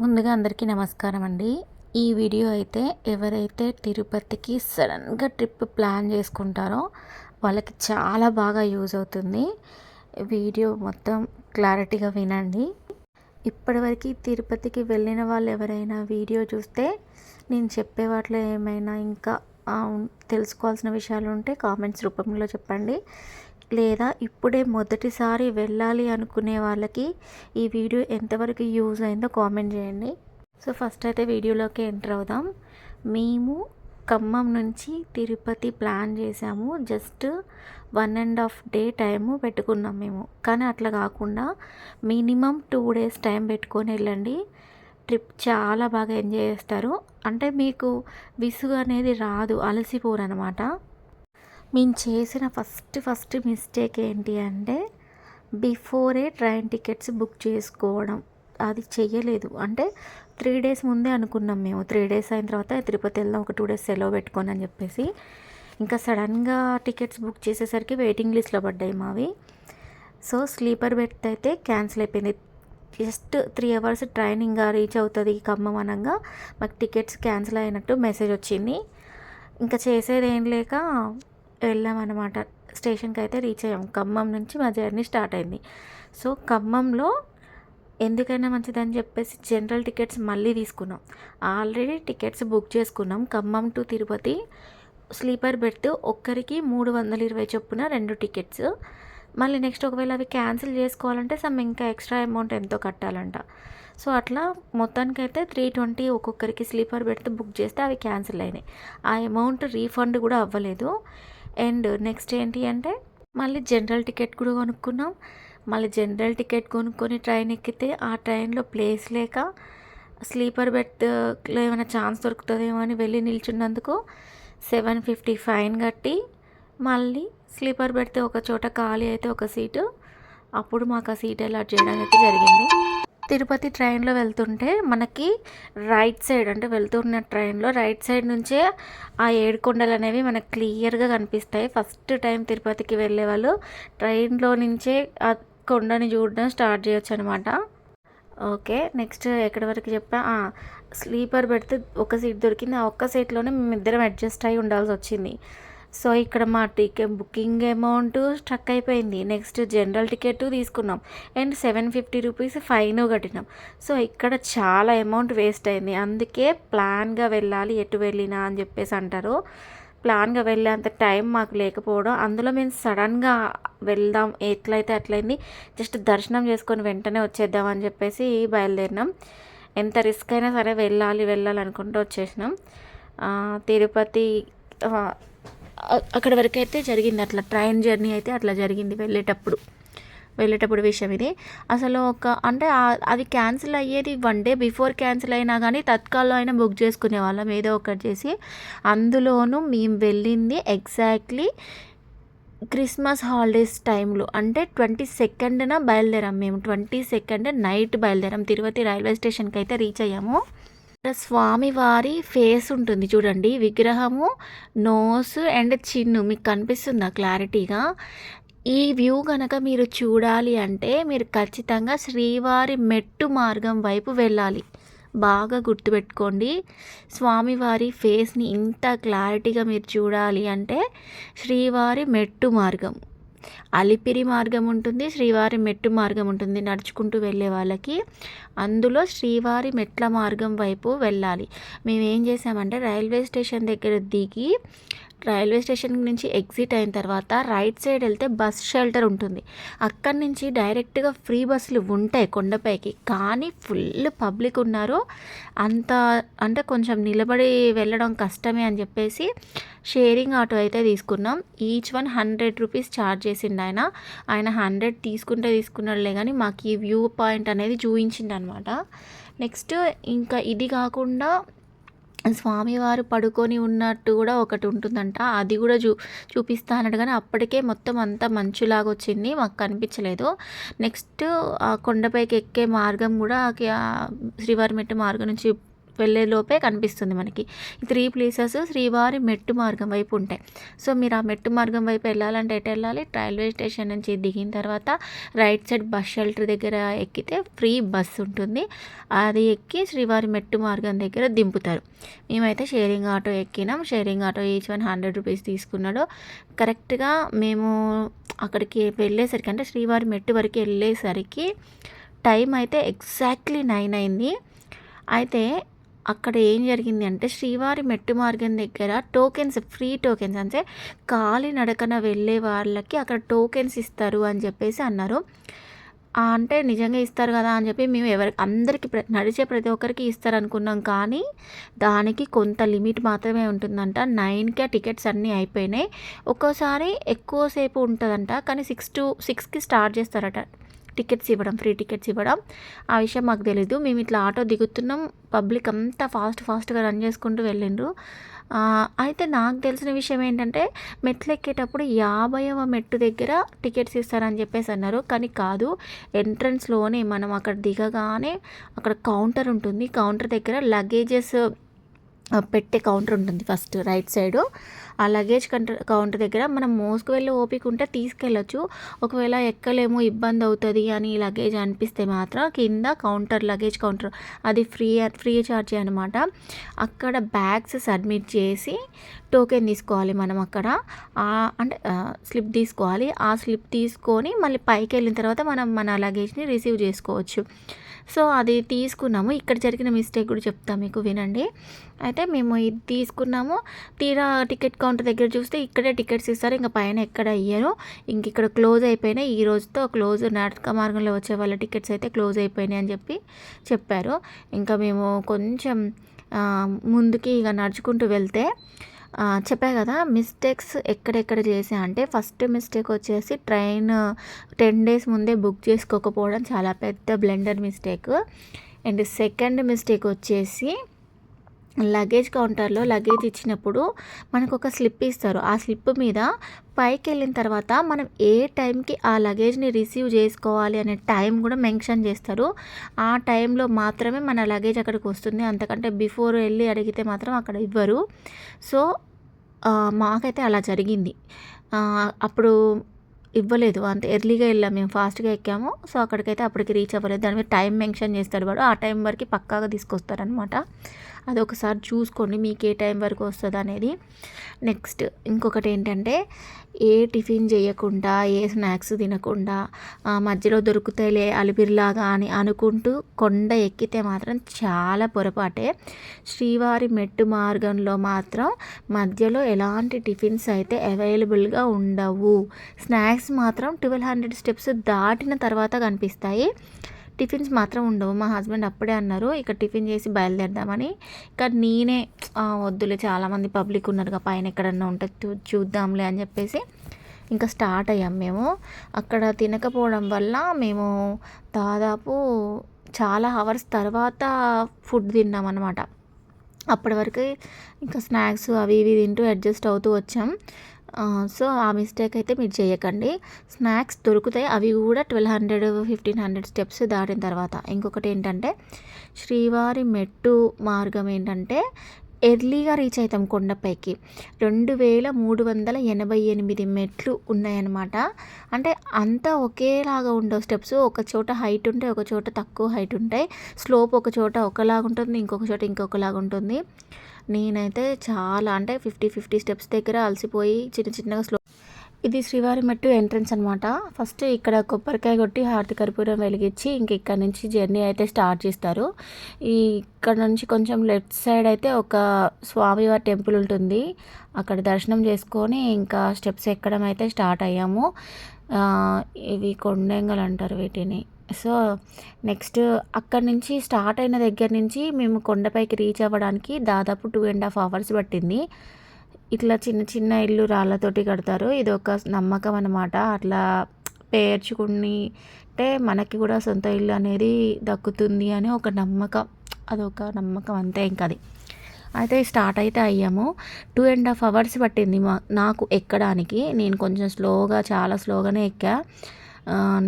ముందుగా అందరికీ నమస్కారం అండి. ఈ వీడియో అయితే ఎవరైతే తిరుపతికి సడన్‌గా ట్రిప్ ప్లాన్ చేసుకుంటారో వాళ్ళకి చాలా బాగా యూజ్ అవుతుంది. వీడియో మొత్తం క్లారిటీగా వినండి. ఇప్పటివరకు తిరుపతికి వెళ్ళిన వాళ్ళు ఎవరైనా వీడియో చూస్తే నేను చెప్పే వాటిలో ఏమైనా ఇంకా తెలుసుకోవాల్సిన విషయాలు ఉంటే కామెంట్స్ రూపంలో చెప్పండి. లేదా ఇప్పుడే మొదటిసారి వెళ్ళాలి అనుకునే వాళ్ళకి ఈ వీడియో ఎంతవరకు యూజ్ అయిందో కామెంట్ చేయండి. సో ఫస్ట్ అయితే వీడియోలోకి ఎంటర్ అవుదాం. మేము ఖమ్మం నుంచి తిరుపతి ప్లాన్ చేసాము. జస్ట్ 1.5 డే టైము పెట్టుకున్నాం మేము. కానీ అట్లా కాకుండా మినిమం 2 డేస్ టైం పెట్టుకొని వెళ్ళండి. ట్రిప్ చాలా బాగా ఎంజాయ్ చేస్తారు. అంటే మీకు విసుగు అనేది రాదు, అలసిపోరు అనమాట. మేము చేసిన ఫస్ట్ మిస్టేక్ ఏంటి అంటే బిఫోరే ట్రైన్ టికెట్స్ బుక్ చేసుకోవడం. అది చెయ్యలేదు. అంటే 3 డేస్ ముందే అనుకున్నాం మేము. 3 డేస్ అయిన తర్వాత తిరుపతి వెళ్దాం, ఒక 2 డేస్ సెలవు పెట్టుకొని అని చెప్పేసి. ఇంకా సడన్గా టికెట్స్ బుక్ చేసేసరికి వెయిటింగ్ లిస్ట్లో పడ్డాయి మావి. సో స్లీపర్ బెర్త్ అయితే క్యాన్సిల్ అయిపోయింది. జస్ట్ 3 అవర్స్ ట్రైన్ ఇంకా రీచ్ అవుతుంది ఖమ్మం అనగా మాకు టికెట్స్ క్యాన్సిల్ అయినట్టు మెసేజ్ వచ్చింది. ఇంకా చేసేది ఏం లేక వెళ్ళామన్నమాట. స్టేషన్కి అయితే రీచ్ అయ్యాం. ఖమ్మం నుంచి మా జర్నీ స్టార్ట్ అయింది. సో ఖమ్మంలో ఎందుకైనా మంచిదని చెప్పేసి జనరల్ టికెట్స్ మళ్ళీ తీసుకున్నాం. ఆల్రెడీ టికెట్స్ బుక్ చేసుకున్నాం. Khammam to Tirupati sleeper berth ఒక్కరికి 320 చొప్పున 2 టికెట్స్. మళ్ళీ నెక్స్ట్ ఒకవేళ అవి క్యాన్సిల్ చేసుకోవాలంటే ఇంకా ఎక్స్ట్రా అమౌంట్ ఎంతో కట్టాలంట. సో అట్లా మొత్తానికైతే 320 ఒక్కొక్కరికి స్లీపర్ బెర్త్ బుక్ చేస్తే అవి క్యాన్సిల్ అయినాయి. ఆ అమౌంట్ రీఫండ్ కూడా అవ్వలేదు. అండ్ నెక్స్ట్ ఏంటి అంటే మళ్ళీ జనరల్ టికెట్ కూడా కొనుక్కున్నాం. మళ్ళీ జనరల్ టికెట్ కొనుక్కొని ట్రైన్ ఎక్కితే ఆ ట్రైన్లో ప్లేస్ లేక స్లీపర్ బెర్త్లో ఏమైనా ఛాన్స్ దొరుకుతుందేమో అని వెళ్ళి నిల్చున్నందుకు 750 ఫైన్ కట్టి మళ్ళీ స్లీపర్ బెర్త్ ఒక చోట ఖాళీ అయితే ఒక సీటు, అప్పుడు మాకు ఆ సీట్ అలాట్ చేయడం అయితే జరిగింది. తిరుపతి ట్రైన్లో వెళ్తుంటే మనకి రైట్ సైడ్, అంటే వెళ్తున్న ట్రైన్లో రైట్ సైడ్ నుంచే ఆ 7 కొండలు అనేవి మనకు క్లియర్గా కనిపిస్తాయి. ఫస్ట్ టైం తిరుపతికి వెళ్ళే వాళ్ళు ట్రైన్లో నుంచే ఆ కొండని చూడడం స్టార్ట్ చేయొచ్చు అనమాట. ఓకే, నెక్స్ట్ ఎక్కడి వరకు చెప్పా, స్లీపర్ బెర్త్ ఒక సీట్ దొరికింది. ఆ ఒక్క సీట్లోనే మేము ఇద్దరం అడ్జస్ట్ అయి ఉండాల్సి వచ్చింది. సో ఇక్కడ మా టికెట్ బుకింగ్ అమౌంట్ స్ట్రక్ అయిపోయింది. నెక్స్ట్ జనరల్ టికెట్ తీసుకున్నాం అండ్ 750 రూపీస్ ఫైన్ కట్టినాం. సో ఇక్కడ చాలా అమౌంట్ వేస్ట్ అయింది. అందుకే ప్లాన్గా వెళ్ళాలి ఎటు వెళ్ళినా అని చెప్పేసి అంటారు. ప్లాన్గా వెళ్ళేంత టైం మాకు లేకపోవడం, అందులో మేము సడన్గా వెళ్దాం ఎట్లయితే అట్లయింది. జస్ట్ దర్శనం చేసుకొని వెంటనే వచ్చేద్దాం అని చెప్పేసి బయలుదేరినాం. ఎంత రిస్క్ అయినా సరే వెళ్ళాలి అనుకుంటూ వచ్చేసినాం. తిరుపతి అక్కడ వరకు అయితే జరిగింది. అట్లా ట్రైన్ జర్నీ అయితే అట్లా జరిగింది వెళ్ళేటప్పుడు విషయం ఇది. అసలు అంటే అది క్యాన్సిల్ అయ్యేది 1 డే బిఫోర్ క్యాన్సిల్ అయినా కానీ తత్కాల్లో అయినా బుక్ చేసుకునే వాళ్ళం ఏదో ఒకటి చేసి. అందులోనూ మేము వెళ్ళింది ఎగ్జాక్ట్లీ క్రిస్మస్ హాలిడేస్ టైంలో, అంటే 22న బయలుదేరాం మేము. 22 నైట్ బయలుదేరాం. తిరుపతి రైల్వే స్టేషన్కి అయితే రీచ్ అయ్యాము. స్వామివారి ఫేస్ ఉంటుంది చూడండి, విగ్రహము, నోస్ అండ్ చిన్ను మీకు కనిపిస్తుందా క్లారిటీగా? ఈ వ్యూ కనుక మీరు చూడాలి అంటే మీరు ఖచ్చితంగా శ్రీవారి మెట్టు మార్గం వైపు వెళ్ళాలి. బాగా గుర్తుపెట్టుకోండి. స్వామివారి ఫేస్ని ఇంత క్లారిటీగా మీరు చూడాలి అంటే శ్రీవారి మెట్టు మార్గం, అలిపిరి మార్గం ఉంటుంది, శ్రీవారి మెట్టు మార్గం ఉంటుంది నడుచుకుంటూ వెళ్ళే వాళ్ళకి. అందులో శ్రీవారి మెట్ల మార్గం వైపు వెళ్ళాలి. మేము ఏం చేసామంటే రైల్వే స్టేషన్ దగ్గర దిగి రైల్వే స్టేషన్ నుంచి ఎగ్జిట్ అయిన తర్వాత రైట్ సైడ్ వెళ్తే బస్ షెల్టర్ ఉంటుంది. అక్కడి నుంచి డైరెక్ట్గా ఫ్రీ బస్సులు ఉంటాయి కొండపైకి, కానీ ఫుల్ పబ్లిక్ ఉన్నారు. అంత అంటే కొంచెం నిలబడి వెళ్ళడం కష్టమే అని చెప్పేసి షేరింగ్ ఆటో అయితే తీసుకున్నాం. ఈచ్ వన్ 100 రూపీస్ ఛార్జ్ చేసిండు ఆయన 100 తీసుకున్నాడులే, కానీ మాకు ఈ వ్యూ పాయింట్ అనేది చూపించింది అనమాట. నెక్స్ట్ ఇంకా ఇది కాకుండా స్వామివారు పడుకొని ఉన్నట్టు కూడా ఒకటి ఉంటుందంట, అది కూడా చూపిస్తా అన్నాడు. కానీ అప్పటికే మొత్తం అంతా మంచులాగా వచ్చింది, మాకు కనిపించలేదు. నెక్స్ట్ ఆ కొండపైకి ఎక్కే మార్గం కూడా శ్రీవారి మెట్టు మార్గం నుంచి వెళ్ళే లోపే కనిపిస్తుంది మనకి. ఈ 3 ప్లేసెస్ శ్రీవారి మెట్టు మార్గం వైపు ఉంటాయి. సో మీరు ఆ మెట్టు మార్గం వైపు వెళ్ళాలంటే ఎటు వెళ్ళాలి, రైల్వే స్టేషన్ నుంచి దిగిన తర్వాత రైట్ సైడ్ బస్ షెల్టర్ దగ్గర ఎక్కితే ఫ్రీ బస్ ఉంటుంది. అది ఎక్కి శ్రీవారి మెట్టు మార్గం దగ్గర దింపుతారు. మేమైతే షేరింగ్ ఆటో ఎక్కినాం. షేరింగ్ ఆటో ఈచ్ 100 రూపీస్ తీసుకున్నాడు. కరెక్ట్గా మేము అక్కడికి వెళ్ళేసరికి అంటే శ్రీవారి మెట్టు వరకు వెళ్ళేసరికి టైం అయితే ఎగ్జాక్ట్లీ 9 అయింది. అయితే అక్కడ ఏం జరిగింది అంటే శ్రీవారి మెట్టు మార్గం దగ్గర టోకెన్స్, ఫ్రీ టోకెన్స్ అంటే కాలినడకన వెళ్ళే వాళ్ళకి అక్కడ టోకెన్స్ ఇస్తారు అని చెప్పేసి అన్నారు. అంటే నిజంగా ఇస్తారు కదా అని చెప్పి మేము అందరికీ నడిచే ప్రతి ఒక్కరికి ఇస్తారు అనుకున్నాం. కానీ దానికి కొంత లిమిట్ మాత్రమే ఉంటుందంట. 9కి టికెట్స్ అన్నీ అయిపోయినాయి. ఒక్కోసారి ఎక్కువసేపు ఉంటుందంట. కానీ 6కి స్టార్ట్ చేస్తారట టికెట్స్ ఇవ్వడం, ఫ్రీ టికెట్స్ ఇవ్వడం. ఆ విషయం మాకు తెలీదు. మేము ఇట్లా ఆటో దిగుతున్నాం, పబ్లిక్ అంతా ఫాస్ట్గా రన్ చేసుకుంటూ వెళ్ళిండ్రు. అయితే నాకు తెలిసిన విషయం ఏంటంటే మెట్లు ఎక్కేటప్పుడు 50వ మెట్టు దగ్గర టికెట్స్ ఇస్తారని చెప్పేసి అన్నారు. కానీ కాదు, ఎంట్రన్స్లోనే మనం అక్కడ దిగగానే అక్కడ కౌంటర్ ఉంటుంది. కౌంటర్ దగ్గర లగేజెస్ పెట్టే కౌంటర్ ఉంటుంది ఫస్ట్ రైట్ సైడు. ఆ లగేజ్ కౌంటర్ దగ్గర మనం మోసుకు వెళ్ళి ఓపిక ఉంటే తీసుకెళ్ళచ్చు. ఒకవేళ ఎక్కలేమో ఇబ్బంది అవుతుంది అని లగేజ్ అనిపిస్తే మాత్రం కింద లగేజ్ కౌంటర్ అది ఫ్రీ ఛార్జ్ అనమాట. అక్కడ బ్యాగ్స్ సబ్మిట్ చేసి టోకెన్ తీసుకోవాలి మనం అక్కడ. అంటే స్లిప్ తీసుకోవాలి. ఆ స్లిప్ తీసుకొని మళ్ళీ పైకి వెళ్ళిన తర్వాత మనం మన లగేజ్ని రిసీవ్ చేసుకోవచ్చు. సో అది తీసుకున్నాము. ఇక్కడ జరిగిన మిస్టేక్ కూడా చెప్తాను మీకు, వినండి. అయితే మేము ఇది తీసుకున్నాము. తీరా టికెట్ కౌంటర్ దగ్గర చూస్తే ఇక్కడే టికెట్స్ ఇస్తారు, ఇంకా పైన ఎక్కడ ఇయ్యరు. ఇంక ఇక్కడ క్లోజ్ అయిపోయినాయి, ఈ రోజుతో క్లోజ్, నాటక మార్గంలో వచ్చే వాళ్ళ టికెట్స్ అయితే క్లోజ్ అయిపోయినాయి అని చెప్పారు. ఇంకా మేము కొంచెం ముందుకి ఇక నడుచుకుంటూ వెళ్తే చెప్పా కదా మిస్టేక్స్ ఎక్కడెక్కడ చేసా అంటే, ఫస్ట్ మిస్టేక్ వచ్చేసి ట్రైన్ 10 డేస్ ముందే బుక్ చేసుకోకపోవడం చాలా పెద్ద blunder mistake. And second mistake వచ్చేసి లగేజ్ కౌంటర్లో లగేజ్ ఇచ్చినప్పుడు మనకు ఒక స్లిప్ ఇస్తారు. ఆ స్లిప్ మీద పైకి వెళ్ళిన తర్వాత మనం ఏ టైంకి ఆ లగేజ్ని రిసీవ్ చేసుకోవాలి అనే టైం కూడా మెన్షన్ చేస్తారు. ఆ టైంలో మాత్రమే మన లగేజ్ అక్కడికి వస్తుంది. అంతకంటే బిఫోర్ వెళ్ళి అడిగితే మాత్రం అక్కడ ఇవ్వరు. సో మాకైతే అలా జరిగింది. అప్పుడు ఇవ్వలేదు, అంత ఎర్లీగా వెళ్ళాము, మేము ఫాస్ట్గా ఎక్కాము. సో అక్కడికైతే అప్పటికి రీచ్ అవ్వలేదు. దాని మీద టైం మెన్షన్ చేస్తాడు వాడు, ఆ టైం వరకు పక్కాగా తీసుకొస్తారనమాట. అది ఒకసారి చూసుకోండి మీకు ఏ టైం వరకు వస్తుంది అనేది. నెక్స్ట్ ఇంకొకటి ఏంటంటే, ఏ టిఫిన్ చేయకుండా, ఏ స్నాక్స్ తినకుండా మధ్యలో దొరుకుతాయిలే అలిపిరిలాగా అని అనుకుంటూ కొండ ఎక్కితే మాత్రం చాలా పొరపాటే. శ్రీవారి మెట్టు మార్గంలో మాత్రం మధ్యలో ఎలాంటి టిఫిన్స్ అయితే అవైలబుల్గా ఉండవు. స్నాక్స్ మాత్రం 1200 స్టెప్స్ దాటిన తర్వాత కనిపిస్తాయి, టిఫిన్స్ మాత్రం ఉండవు. మా హస్బెండ్ అప్పుడే అన్నారు ఇక టిఫిన్ చేసి బయలుదేరదామని. కానీ నేనే వద్దులే, చాలామంది పబ్లిక్ ఉన్నారుగా, పైన ఎక్కడన్నా ఉంటే చూద్దాంలే అని చెప్పేసి ఇంకా స్టార్ట్ అయ్యాం. మేము అక్కడ తినకపోవడం వల్ల మేము దాదాపు చాలా అవర్స్ తర్వాత ఫుడ్ తిన్నాం అన్నమాట. అప్పటి వరకు ఇంకా స్నాక్స్ అవి ఇవి తింటూ అడ్జస్ట్ అవుతూ వచ్చాం. సో ఆ మిస్టేక్ అయితే మీరు చేయకండి. స్నాక్స్ దొరుకుతాయి, అవి కూడా 1200-1500 స్టెప్స్ దాటిన తర్వాత. ఇంకొకటి ఏంటంటే, శ్రీవారి మెట్టు మార్గం ఏంటంటే ఎర్లీగా రీచ్ అవుతాం కొండపైకి. 2388 మెట్లు ఉన్నాయన్నమాట. అంటే అంతా ఒకేలాగా ఉండవు స్టెప్స్. ఒక చోట హైట్ ఉంటాయి, ఒక చోట తక్కువ హైట్ ఉంటాయి. స్లోప్ ఒక చోట ఒకలాగా ఉంటుంది, ఇంకొక చోట ఇంకొకలాగా ఉంటుంది. నేనైతే చాలా అంటే 50 స్టెప్స్ దగ్గర అలసిపోయి చిన్నగా ఇది శ్రీవారి మెట్టు ఎంట్రన్స్ అనమాట. ఫస్ట్ ఇక్కడ కొబ్బరికాయ కొట్టి హారతి కర్పూరం వెలిగించి ఇక్కడ నుంచి జర్నీ అయితే స్టార్ట్ చేస్తారు. ఇక్కడ నుంచి కొంచెం లెఫ్ట్ సైడ్ అయితే ఒక స్వామివారి టెంపుల్ ఉంటుంది. అక్కడ దర్శనం చేసుకొని ఇంకా స్టెప్స్ ఎక్కడం అయితే స్టార్ట్ అయ్యాము. ఇవి కొండెంగలు అంటారు వీటిని. సో నెక్స్ట్ అక్కడి నుంచి స్టార్ట్ అయిన దగ్గర నుంచి మేము కొండపైకి రీచ్ అవ్వడానికి దాదాపు 2.5 hours పట్టింది. ఇట్లా చిన్న చిన్న ఇల్లు రాళ్ళతోటి కడతారు, ఇది ఒక నమ్మకం అన్నమాట. అట్లా పేర్చుకుంటే మనకి కూడా సొంత ఇల్లు అనేది దక్కుతుంది అని ఒక నమ్మకం, అదొక నమ్మకం అంతే. ఇంకా అది అయితే స్టార్ట్ అయితే అయ్యాము. 2.5 hours పట్టింది నాకు ఎక్కడానికి. నేను కొంచెం చాలా స్లోగానే ఎక్కా.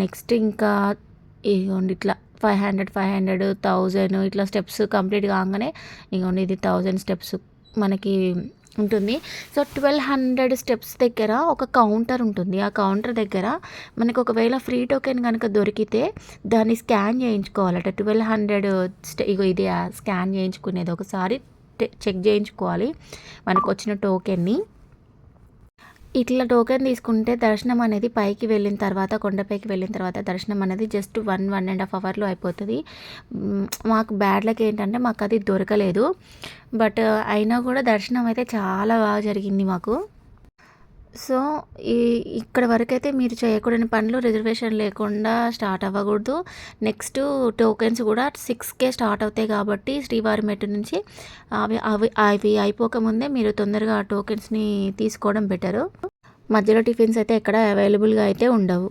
నెక్స్ట్ ఇంకా ఇట్లా 500, 500, 1000 ఇట్లా స్టెప్స్ కంప్లీట్ కాగానే ఇగోండి ఇది 1000 స్టెప్స్ మనకి ఉంటుంది. సో 1200 స్టెప్స్ దగ్గర ఒక కౌంటర్ ఉంటుంది. ఆ కౌంటర్ దగ్గర మనకు ఒకవేళ ఫ్రీ టోకెన్ కనుక దొరికితే దాన్ని స్కాన్ చేయించుకోవాలట. 1200 ఇగో ఇది స్కాన్ చేయించుకునేది. ఒకసారి చెక్ చేయించుకోవాలి మనకు వచ్చిన టోకెన్ని. ఇట్లా టోకెన్ తీసుకుంటే దర్శనం అనేది పైకి వెళ్ళిన తర్వాత, కొండపైకి వెళ్ళిన తర్వాత దర్శనం అనేది జస్ట్ 1.5 అవర్లో అయిపోతుంది. మాకు బ్యాడ్ లక్ ఏంటంటే మాకు అది దొరకలేదు. బట్ అయినా కూడా దర్శనం అయితే చాలా బాగా జరిగింది మాకు. సో ఇక్కడ వరకైతే మీరు చేయకూడని పనులు రిజర్వేషన్ లేకుండా స్టార్ట్ అవ్వకూడదు. నెక్స్ట్ టోకెన్స్ కూడా 6కే స్టార్ట్ అవుతాయి కాబట్టి శ్రీవారి మెట్టు నుంచి అవి అయిపోకముందే మీరు తొందరగా ఆ టోకెన్స్ని తీసుకోవడం బెటరు. మధ్యలో టిఫిన్స్ అయితే ఎక్కడ అవైలబుల్గా అయితే ఉండవు.